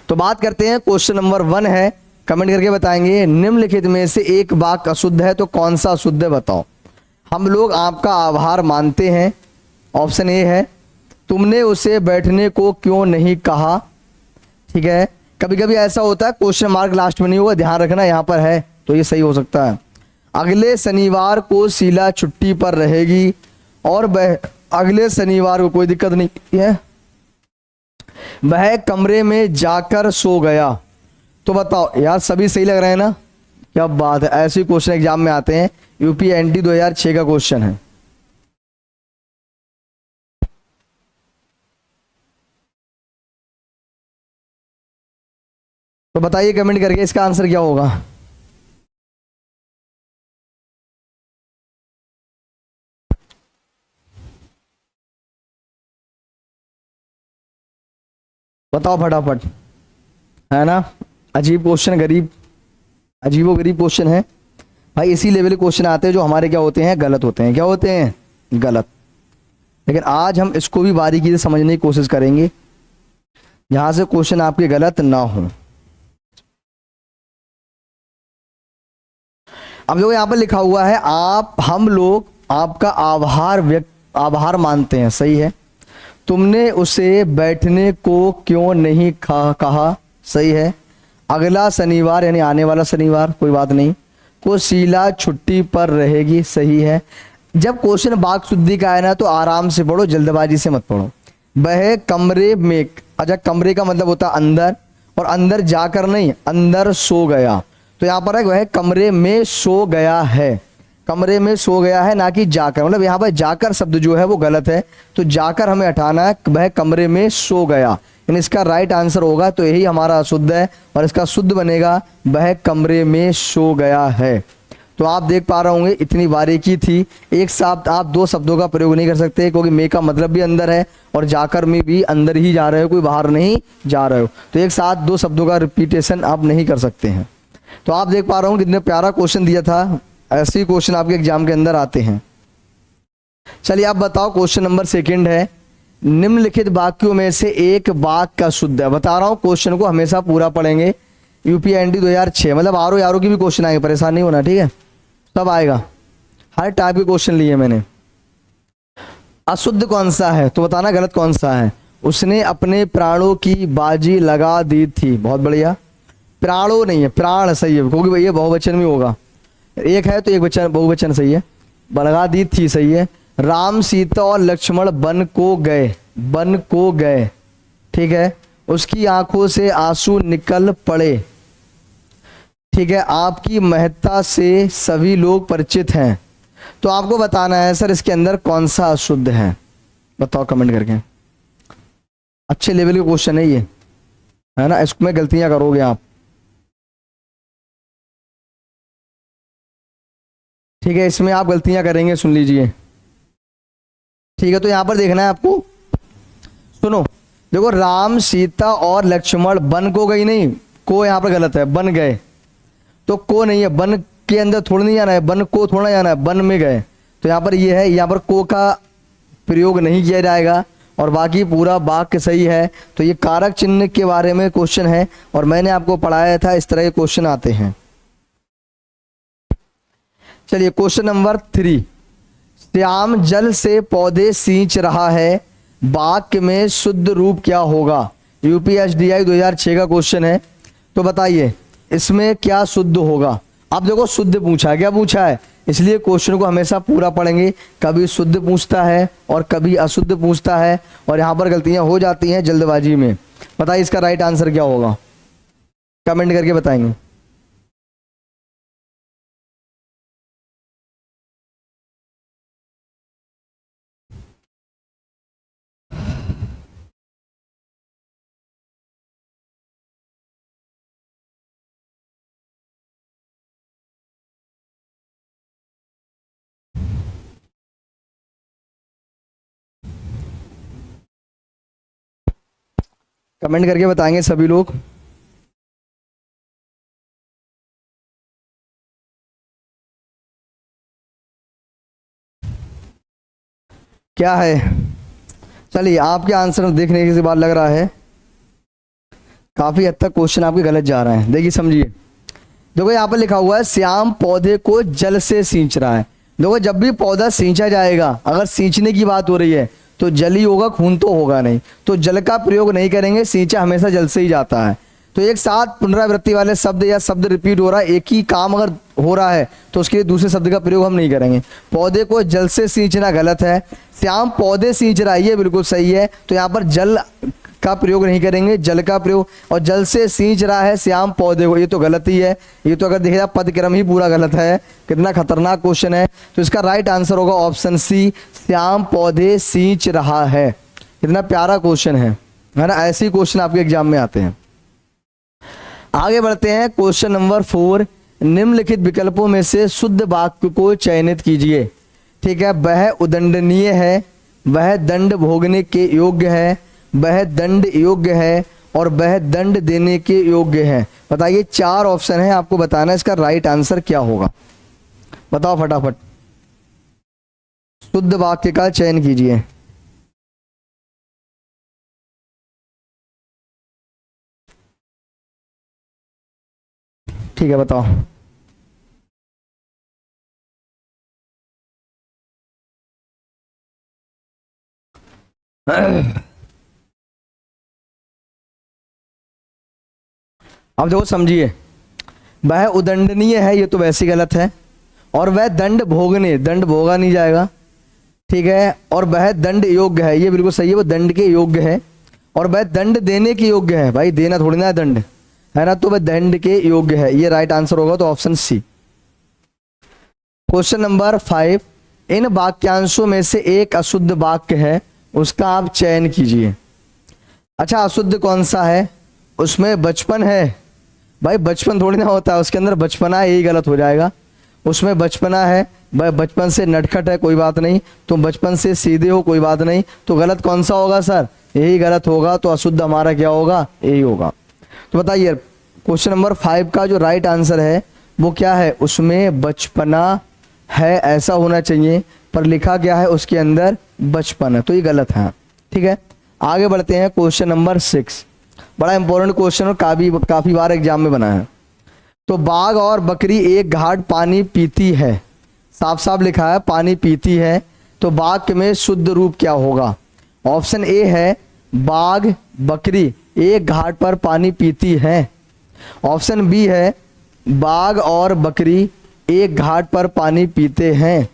तो बात करते हैं, क्वेश्चन नंबर 1 है, कमेंट करके बताएंगे, निम्नलिखित में से एक वाक्य अशुद्ध है तो कौन सा अशुद्ध है बताओ। हम लोग आपका आभार मानते हैं। ऑप्शन ए है, तुमने उसे बैठने को क्यों नहीं कहा। ठीक है, कभी कभी ऐसा होता है क्वेश्चन मार्क लास्ट में नहीं होगा, ध्यान रखना, यहां पर है तो ये सही हो सकता है। अगले शनिवार को शीला छुट्टी पर रहेगी और वह अगले शनिवार को, कोई दिक्कत नहीं है, वह कमरे में जाकर सो गया। तो बताओ यार, सभी सही लग रहे हैं ना? क्या बात है, ऐसे क्वेश्चन एग्जाम में आते हैं। यूपी एनटी 2006 का क्वेश्चन है। तो बताइए कमेंट करके इसका आंसर क्या होगा। बताओ फटाफट, है ना। अजीब क्वेश्चन, गरीब, अजीबो गरीब क्वेश्चन है भाई। इसी लेवल के क्वेश्चन आते हैं जो हमारे क्या होते हैं, गलत होते हैं। क्या होते हैं? गलत। लेकिन आज हम इसको भी बारीकी से समझने की कोशिश करेंगे, जहां से क्वेश्चन आपके गलत ना हो। अब देखो यहाँ पर लिखा हुआ है, आप हम लोग आपका आभार मानते हैं, सही है। तुमने उसे बैठने को क्यों नहीं कहा, सही है। अगला शनिवार यानी आने वाला शनिवार, कोई बात नहीं, को शीला छुट्टी पर रहेगी, सही है। जब क्वेश्चन वाक शुद्धि का है ना तो आराम से पढ़ो, जल्दबाजी से मत पढ़ो। वह कमरे में, अच्छा कमरे का मतलब होता है अंदर, और अंदर जाकर नहीं, अंदर सो गया। तो यहाँ पर है वह कमरे में सो गया है, कमरे में सो गया है, ना कि जाकर। मतलब यहाँ पर जाकर शब्द जो है वो गलत है, तो जाकर हमें हटाना है। वह कमरे में सो गया, यानी इसका राइट आंसर होगा, तो यही हमारा अशुद्ध है, और इसका शुद्ध बनेगा वह कमरे में सो गया है। तो आप देख पा रहे होंगे इतनी बारीकी थी। एक साथ आप दो शब्दों का प्रयोग नहीं कर सकते, क्योंकि मे का मतलब भी अंदर है, और जाकर में भी अंदर ही जा रहे हो, कोई बाहर नहीं जा रहे हो। तो एक साथ दो शब्दों का रिपीटेशन आप नहीं कर सकते हैं। तो आप देख पा रहे हो कितने प्यारा क्वेश्चन दिया था। ऐसे ही क्वेश्चन आपके एग्जाम के अंदर आते हैं। चलिए आप बताओ, क्वेश्चन नंबर सेकंड है, निम्नलिखित वाक्यों में से एक वाक्य का शुद्ध है। बता रहा हूं, क्वेश्चन को हमेशा पूरा पढ़ेंगे। यूपीएससी 2006, मतलब आरओ की भी क्वेश्चन आएंगे, परेशान नहीं होना, ठीक है। सब आएगा, हर टाइप के क्वेश्चन लिए मैंने। अशुद्ध कौन सा है तो बताना, गलत कौन सा है। उसने अपने प्राणों की बाजी लगा दी थी, बहुत बढ़िया। प्राणों नहीं है, प्राण सही है, क्योंकि भैया बहुवचन में होगा, एक है तो एक वचन बहुवचन सही है। लगा दी थी सही है। राम सीता और लक्ष्मण वन को गए, वन को गए, ठीक है। उसकी आंखों से आंसू निकल पड़े, ठीक है। आपकी महत्ता से सभी लोग परिचित हैं। तो आपको बताना है सर इसके अंदर कौन सा अशुद्ध है, बताओ कमेंट करके। अच्छे लेवल के क्वेश्चन है ये, है ना, इसमें गलतियां करोगे आप, ठीक है। इसमें आप गलतियां करेंगे, सुन लीजिए, ठीक है। तो यहां पर देखना है आपको, सुनो, देखो राम सीता और लक्ष्मण वन को गई, नहीं को यहां पर गलत है, बन गए। तो को नहीं है, वन के अंदर थोड़ा नहीं जाना है, वन को थोड़ा जाना है, वन में गए। तो यहां पर ये है, यहां पर को का प्रयोग नहीं किया जाएगा, और बाकी पूरा वाक्य सही है। तो ये कारक चिन्ह के बारे में क्वेश्चन है, और मैंने आपको पढ़ाया था, इस तरह के क्वेश्चन आते हैं। चलिए क्वेश्चन नंबर 3, श्याम जल से पौधे सींच रहा है, वाक्य में शुद्ध रूप क्या होगा। यूपीएसडीआई 2006 का क्वेश्चन है। तो बताइए इसमें क्या शुद्ध होगा। अब देखो शुद्ध पूछा है, क्या पूछा है, इसलिए क्वेश्चन को हमेशा पूरा पढ़ेंगे। कभी शुद्ध पूछता है और कभी अशुद्ध पूछता है, और यहाँ पर गलतियां हो जाती हैं जल्दबाजी में। बताइए इसका राइट आंसर क्या होगा, कमेंट करके बताएंगे। कमेंट करके बताएंगे सभी लोग। क्या है, चलिए आपके आंसर देखने के बाद लग रहा है काफी हद तक क्वेश्चन आपके गलत जा रहे हैं। देखिए समझिए, देखो यहाँ पर लिखा हुआ है श्याम पौधे को जल से सींच रहा है। देखो जब भी पौधा सींचा जाएगा, अगर सींचने की बात हो रही है तो जल ही होगा, खून तो होगा नहीं, तो जल का प्रयोग नहीं करेंगे, सींचा हमेशा जल से ही जाता है। तो एक साथ पुनरावृत्ति वाले शब्द या शब्द रिपीट हो रहा है, एक ही काम अगर हो रहा है तो उसके लिए दूसरे शब्द का प्रयोग हम नहीं करेंगे। पौधे को जल से सींचना गलत है, श्याम पौधे सींच रहा है ये बिल्कुल सही है। तो यहाँ पर जल का प्रयोग नहीं करेंगे, जल का प्रयोग, और जल से सींच रहा है श्याम पौधे को, ये तो गलत ही है। ये तो अगर देखा जाए पदक्रम ही पूरा गलत है। कितना खतरनाक क्वेश्चन है। तो इसका राइट आंसर होगा ऑप्शन सी, श्याम पौधे सींच रहा है। कितना प्यारा क्वेश्चन है ना। ऐसे ही क्वेश्चन आपके एग्जाम में आते हैं। आगे बढ़ते हैं, क्वेश्चन नंबर 4, निम्नलिखित विकल्पों में से शुद्ध वाक्य को चयनित कीजिए। ठीक है, वह उदंडनीय है, वह दंड भोगने के योग्य है, वह दंड योग्य है, और वह दंड देने के योग्य है। बताइए, 4 ऑप्शन है, आपको बताना है इसका राइट आंसर क्या होगा। बताओ फटाफट, शुद्ध वाक्य का चयन कीजिए। ठीक है, बताओ। अब देखो समझिए, वह उदंडनीय है, ये तो वैसे ही गलत है। और वह दंड भोगने, दंड भोगा नहीं जाएगा, ठीक है। और वह दंड योग्य है, ये बिल्कुल सही है, वो दंड के योग्य है। और वह दंड देने के योग्य है, भाई देना थोड़ी ना है दंड, है ना, तो वह दंड के योग्य है, ये राइट आंसर होगा, तो ऑप्शन सी। क्वेश्चन नंबर 5, इन वाक्यांशों में से एक अशुद्ध वाक्य है, उसका आप चयन कीजिए। अच्छा, अशुद्ध कौन सा है? उसमें बचपन है, भाई बचपन थोड़ी ना होता है, उसके अंदर बचपना है, यही गलत हो जाएगा। उसमें बचपना है, भाई बचपन से नटखट है, कोई बात नहीं। तुम बचपन से सीधे हो, कोई बात नहीं। तो गलत कौन सा होगा सर? यही गलत होगा, तो अशुद्ध हमारा क्या होगा? यही होगा। तो बताइए, क्वेश्चन नंबर 5 का जो राइट आंसर है वो क्या है? उसमें बचपना है ऐसा होना चाहिए, पर लिखा क्या है उसके अंदर? बचपन है, तो ये गलत है। ठीक है, आगे बढ़ते हैं। क्वेश्चन नंबर 6, बड़ा इंपॉर्टेंट क्वेश्चन और काफी बार एग्जाम में बना है। तो बाघ और बकरी एक घाट पानी पीती है, साफ साफ लिखा है पानी पीती है, तो वाक्य में शुद्ध रूप क्या होगा? ऑप्शन ए है बाघ बकरी एक घाट पर पानी पीती है। ऑप्शन बी है बाघ और बकरी एक घाट पर पानी पीते हैं।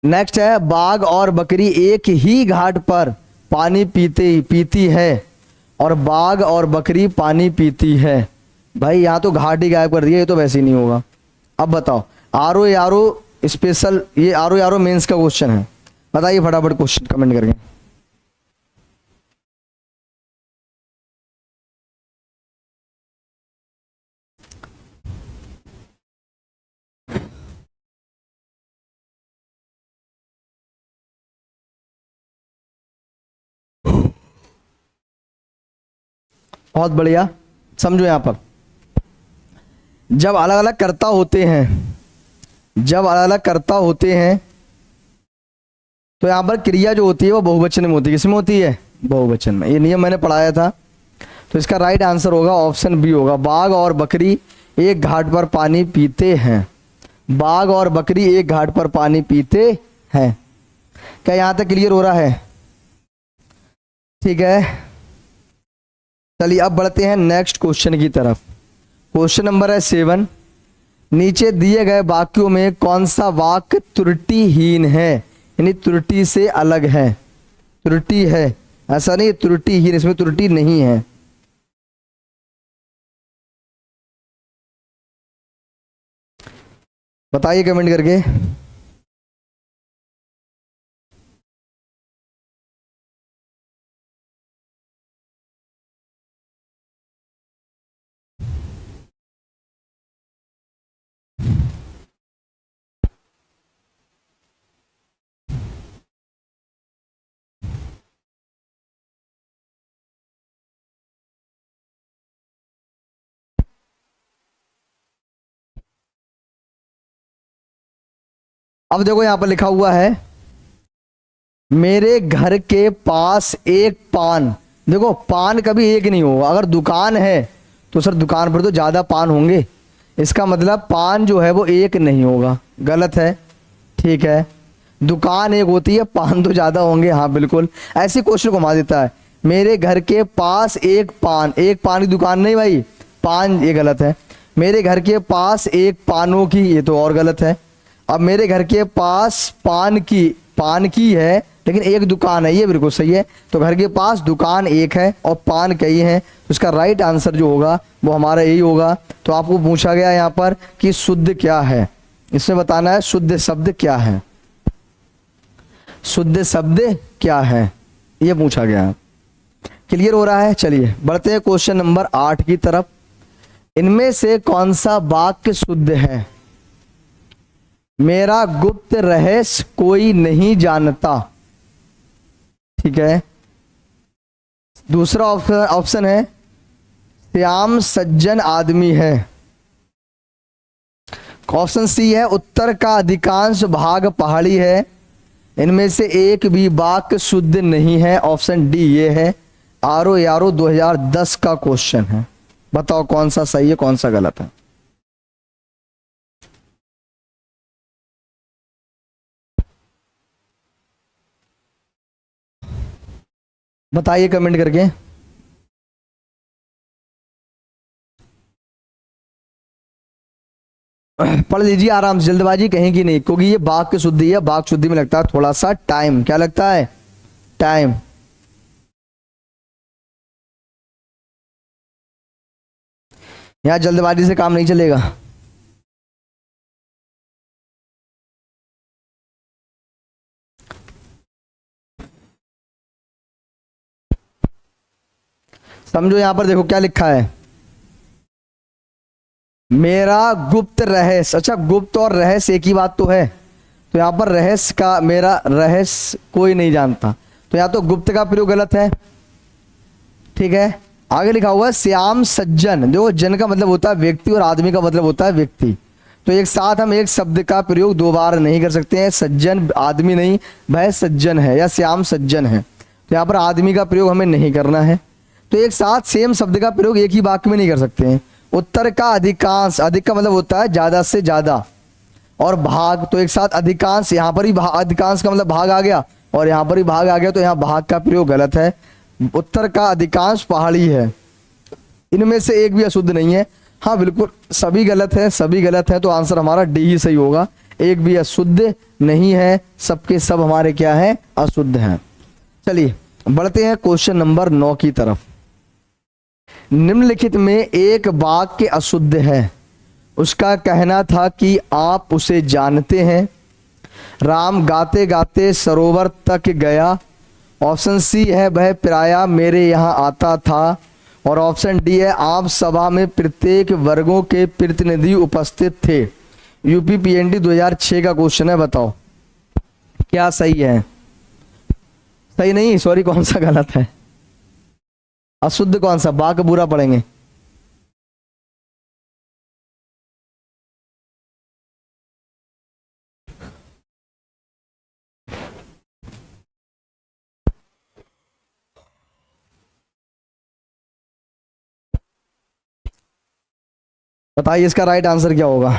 नेक्स्ट है बाघ और बकरी एक ही घाट पर पानी पीती है, और बाघ और बकरी पानी पीती है। भाई यहाँ तो घाट ही गायब कर दिया, ये तो वैसे ही नहीं होगा। अब बताओ, आरो यारो स्पेशल, ये आरो यारो मेंस का क्वेश्चन है, बताइए फटाफट क्वेश्चन कमेंट करके। बहुत बढ़िया, समझो यहां पर जब अलग अलग कर्ता होते हैं, जब अलग अलग कर्ता होते हैं, तो यहां पर क्रिया जो होती है वो बहुवचन में होती है। किसमें होती है? बहुवचन में। ये नियम मैंने पढ़ाया था। तो इसका राइट आंसर होगा ऑप्शन बी होगा, बाघ और बकरी एक घाट पर पानी पीते हैं। बाघ और बकरी एक घाट पर पानी पीते हैं। क्या यहां तक क्लियर हो रहा है? ठीक है, चलिए अब बढ़ते हैं नेक्स्ट क्वेश्चन की तरफ। क्वेश्चन नंबर है 7, नीचे दिए गए वाक्यों में कौन सा वाक्य त्रुटिहीन है, यानी त्रुटि से अलग है? त्रुटि है, ऐसा नहीं त्रुटिहीन, इसमें त्रुटि नहीं है। बताइए कमेंट करके। अब देखो यहां पर लिखा हुआ है मेरे घर के पास एक पान। देखो पान कभी एक नहीं होगा, अगर दुकान है तो सर दुकान पर तो ज्यादा पान होंगे, इसका मतलब पान जो है वो एक नहीं होगा, गलत है। ठीक है, दुकान एक होती है, पान तो ज्यादा होंगे, हाँ बिल्कुल। ऐसी क्वेश्चन घुमा देता है, मेरे घर के पास एक पान, एक पान की दुकान नहीं भाई, पान, ये गलत है। मेरे घर के पास एक पानों की, ये तो और गलत है। अब मेरे घर के पास पान की है लेकिन एक दुकान है, ये बिल्कुल सही है। तो घर के पास दुकान एक है और पान कई हैं, तो इसका राइट आंसर जो होगा वो हमारा यही होगा। तो आपको पूछा गया यहाँ पर कि शुद्ध क्या है, इसमें बताना है शुद्ध शब्द क्या है, शुद्ध शब्द क्या है, ये पूछा गया। क्लियर हो रहा है? चलिए बढ़ते हैं क्वेश्चन नंबर 8 की तरफ। इनमें से कौन सा वाक्य शुद्ध है? मेरा गुप्त रहस्य कोई नहीं जानता। ठीक है, दूसरा ऑप्शन ऑप्शन है श्याम सज्जन आदमी है। ऑप्शन सी है उत्तर का अधिकांश भाग पहाड़ी है, इनमें से एक भी वाक्य शुद्ध नहीं है। ऑप्शन डी ये है। आरो यारो 2010 का क्वेश्चन है, बताओ कौन सा सही है कौन सा गलत है। बताइए कमेंट करके। पढ़ लीजिए आराम से, जल्दबाजी कहीं की नहीं, क्योंकि ये वाक्य शुद्धि है, वाक्य शुद्धि में लगता है थोड़ा सा टाइम। क्या लगता है? टाइम। यहां जल्दबाजी से काम नहीं चलेगा। समझो यहां पर देखो क्या लिखा है, मेरा गुप्त रहस्य। अच्छा, गुप्त और रहस्य एक ही बात तो है, तो यहां पर रहस्य का मेरा रहस्य कोई नहीं जानता, तो यहां तो गुप्त का प्रयोग गलत है। ठीक है, आगे लिखा हुआ है श्याम सज्जन। देखो जन का मतलब होता है व्यक्ति और आदमी का मतलब होता है व्यक्ति, तो एक साथ हम एक शब्द का प्रयोग दो बार नहीं कर सकते हैं। सज्जन आदमी नहीं, वह सज्जन है या श्याम सज्जन है, तो यहाँ पर आदमी का प्रयोग हमें नहीं करना है। तो एक साथ सेम शब्द का प्रयोग एक ही वाक्य में नहीं कर सकते हैं। उत्तर का अधिकांश, अधिक का मतलब होता है ज्यादा से ज्यादा, और भाग, तो एक साथ अधिकांश, यहाँ पर ही अधिकांश का मतलब भाग आ गया और यहाँ पर ही भाग आ गया, तो यहाँ भाग का प्रयोग गलत है। उत्तर का अधिकांश पहाड़ी है, इनमें से एक भी अशुद्ध नहीं है। हाँ बिल्कुल सभी गलत है, सभी गलत है, तो आंसर हमारा डी ही सही होगा। एक भी अशुद्ध नहीं है, सबके सब हमारे क्या है? अशुद्ध हैं। चलिए बढ़ते हैं क्वेश्चन नंबर 9 की तरफ। निम्नलिखित में एक वाक्य अशुद्ध है, उसका कहना था कि आप उसे जानते हैं। राम गाते गाते सरोवर तक गया। ऑप्शन सी है वह प्रायः मेरे यहाँ आता था, और ऑप्शन डी है आप सभा में प्रत्येक वर्गों के प्रतिनिधि उपस्थित थे। यूपी पीएनडी 2006 का क्वेश्चन है, बताओ क्या सही है? सही नहीं, सॉरी, कौन सा गलत है? अशुद्ध कौन सा? बा का बुरा पढ़ेंगे। बताइए इसका राइट आंसर क्या होगा?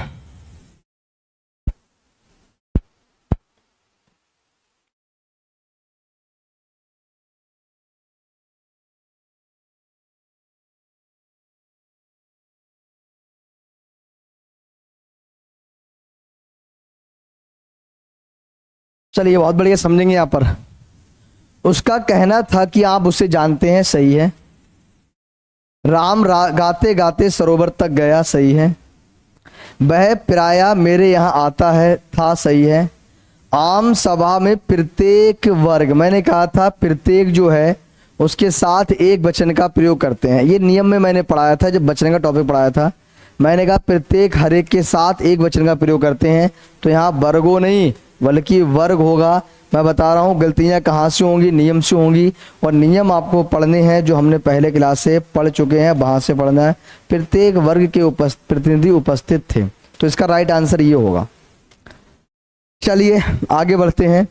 चलिए बहुत बढ़िया, समझेंगे यहाँ पर। उसका कहना था कि आप उसे जानते हैं, सही है। राम गाते गाते सरोवर तक गया, सही है। वह प्रायः मेरे यहाँ आता है, था, सही है। आम सभा में प्रत्येक वर्ग, मैंने कहा था प्रत्येक जो है उसके साथ एक वचन का प्रयोग करते हैं। ये नियम में मैंने पढ़ाया था, जब वचन का टॉपिक पढ़ाया था, मैंने कहा प्रत्येक हर एक के साथ एक वचन का प्रयोग करते हैं, तो यहाँ वर्गो नहीं बल्कि वर्ग होगा। मैं बता रहा हूँ गलतियाँ कहाँ से होंगी, नियम से होंगी, और नियम आपको पढ़ने हैं जो हमने पहले क्लास से पढ़ चुके हैं, वहाँ से पढ़ना है। प्रत्येक वर्ग के प्रतिनिधि उपस्थित थे, तो इसका राइट आंसर ये होगा। चलिए आगे बढ़ते हैं।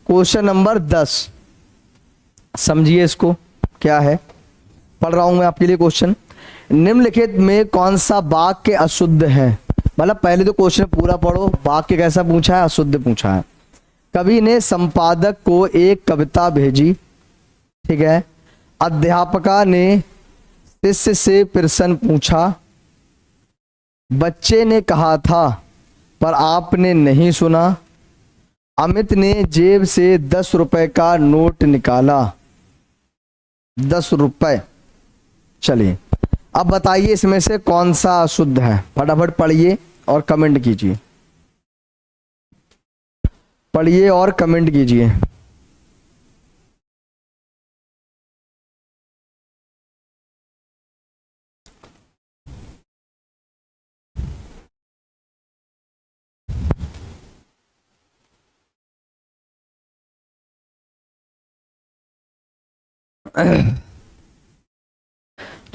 क्वेश्चन नंबर 10, समझिए इसको क्या है। पढ़ रहा हूं मैं आपके लिए क्वेश्चन। निम्नलिखित में कौन सा वाक्य अशुद्ध है? मतलब पहले तो क्वेश्चन पूरा पढ़ो, वाक्य कैसा पूछा है? अशुद्ध पूछा है। कवि ने संपादक को एक कविता भेजी, ठीक है। अध्यापका ने शिष्य से प्रश्न पूछा। बच्चे ने कहा था पर आपने नहीं सुना। अमित ने जेब से 10 रुपए का नोट निकाला। 10 रुपए। चलिए अब बताइए इसमें से कौन सा अशुद्ध है? फटाफट पढ़िए और कमेंट कीजिए, पढ़िए और कमेंट कीजिए।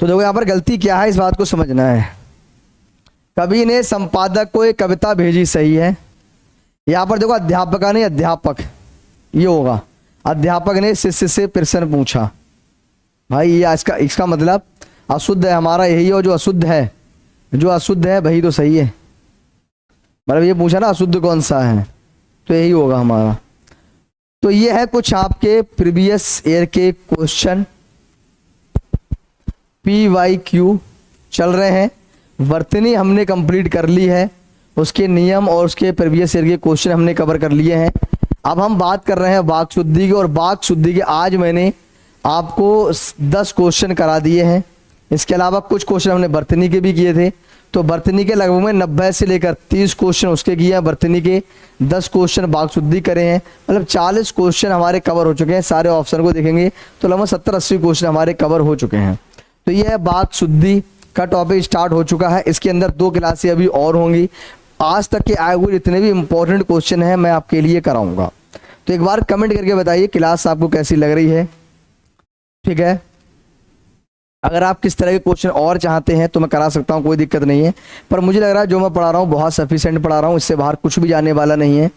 तो देखो यहाँ पर गलती क्या है, इस बात को समझना है। कवि ने संपादक को एक कविता भेजी, सही है। यहाँ पर देखो अध्यापका नहीं अध्यापक, ये होगा। अध्यापक ने शिष्य से प्रश्न पूछा। भाई ये इसका मतलब अशुद्ध है हमारा, यही हो जो अशुद्ध है, जो अशुद्ध है वही तो सही है। मतलब ये पूछा ना अशुद्ध कौन सा है, तो यही होगा हमारा। तो ये है कुछ आपके प्रीवियस ईयर के क्वेश्चन PYQ चल रहे हैं। वर्तनी हमने कंप्लीट कर ली है, उसके नियम और उसके प्रीवियस ईयर के क्वेश्चन हमने कवर कर लिए हैं। अब हम बात कर रहे हैं वाक शुद्धि की, और वाक शुद्धि के आज मैंने आपको 10 क्वेश्चन करा दिए हैं। इसके अलावा कुछ क्वेश्चन हमने वर्तनी के भी किए थे, तो वर्तनी के लगभग में 90 से लेकर 30 क्वेश्चन उसके किए हैं, वर्तनी के 10 क्वेश्चन वाक शुद्धि करे हैं। मतलब 40 क्वेश्चन हमारे कवर हो चुके हैं। सारे ऑप्शन को देखेंगे तो लगभग 70-80 क्वेश्चन हमारे कवर हो चुके हैं। तो यह वाक शुद्धि का टॉपिक स्टार्ट हो चुका है। इसके अंदर 2 क्लासें अभी और होंगी। आज तक के आए हुए जितने भी इंपॉर्टेंट क्वेश्चन हैं मैं आपके लिए कराऊंगा। तो एक बार कमेंट करके बताइए क्लास आपको कैसी लग रही है, ठीक है। अगर आप किस तरह के क्वेश्चन और चाहते हैं तो मैं करा सकता हूं, कोई दिक्कत नहीं है। पर मुझे लग रहा है जो मैं पढ़ा रहा हूं बहुत सफिशिएंट पढ़ा रहा हूं, इससे बाहर कुछ भी जाने वाला नहीं है।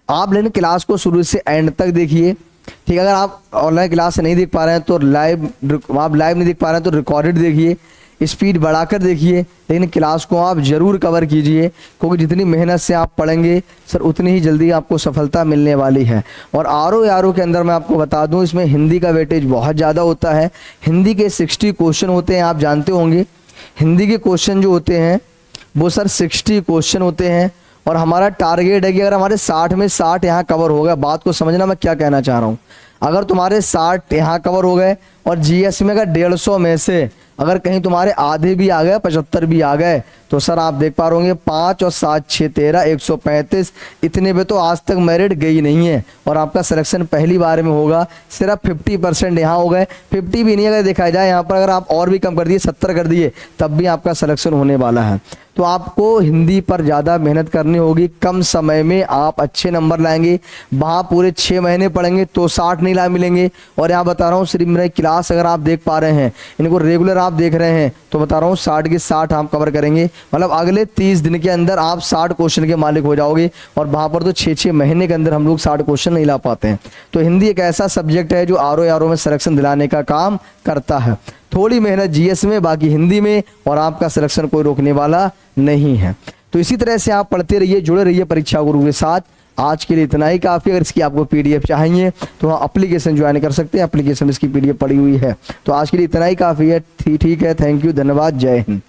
आप लेकिन क्लास को शुरू से एंड तक देखिए, ठीक है। अगर आप ऑनलाइन क्लास नहीं देख पा रहे हैं तो आप लाइव नहीं देख पा रहे हैं तो रिकॉर्डेड देखिए, स्पीड बढ़ाकर देखिए, लेकिन क्लास को आप जरूर कवर कीजिए, क्योंकि जितनी मेहनत से आप पढ़ेंगे सर उतनी ही जल्दी आपको सफलता मिलने वाली है। और आरओ के अंदर मैं आपको बता दूं, इसमें हिंदी का वेटेज बहुत ज़्यादा होता है। हिंदी के 60 क्वेश्चन होते हैं, आप जानते होंगे। हिंदी के क्वेश्चन जो होते हैं वो सर 60 क्वेश्चन होते हैं, और हमारा टारगेट है कि अगर हमारे 60 में 60 यहाँ कवर हो गए, बात को समझना मैं क्या कहना चाह रहा हूँ। अगर तुम्हारे 60 यहाँ कवर हो गए और जीएस में अगर 150 में से अगर कहीं तुम्हारे आधे भी आ गए, 75 भी आ गए, तो सर आप देख पा रहे 5 और 7 6 13 135, इतने पे तो आज तक मेरिट गई नहीं है, और आपका सिलेक्शन पहली बार में होगा। सिर्फ 50% यहाँ हो गए, 50 भी नहीं अगर देखा जाए यहाँ पर, अगर आप और भी कम कर दिए 70 कर दिए तब भी आपका सिलेक्शन होने वाला है। तो आपको हिंदी पर ज़्यादा मेहनत करनी होगी, कम समय में आप अच्छे नंबर लाएंगे। वहाँ पूरे 6 महीने पढ़ेंगे तो 60 नहीं ला मिलेंगे। और यहाँ बता रहा हूँ सिर्फ मेरी क्लास अगर आप देख पा रहे हैं, इनको रेगुलर आप देख रहे हैं, तो बता रहा हूँ 60 के 60 आप कवर करेंगे। मतलब अगले 30 दिन के अंदर आप 60 क्वेश्चन के मालिक हो जाओगे, और वहाँ पर तो 6-6 महीने के अंदर हम लोग 60 क्वेश्चन नहीं ला पाते हैं। तो हिंदी एक ऐसा सब्जेक्ट है जो आरओ में सिलेक्शन दिलाने का काम करता है। थोड़ी मेहनत जीएस में, बाकी हिंदी में, और आपका सिलेक्शन कोई रोकने वाला नहीं है। तो इसी तरह से आप पढ़ते रहिए, जुड़े रहिए परीक्षा गुरु के साथ। आज के लिए इतना ही काफ़ी। अगर इसकी आपको पीडीएफ चाहिए तो हाँ एप्लीकेशन ज्वाइन कर सकते हैं, एप्लीकेशन इसकी पीडीएफ पड़ी हुई है। तो आज के लिए इतना ही काफ़ी है। ठीक है, थैंक यू, धन्यवाद, जय हिंद।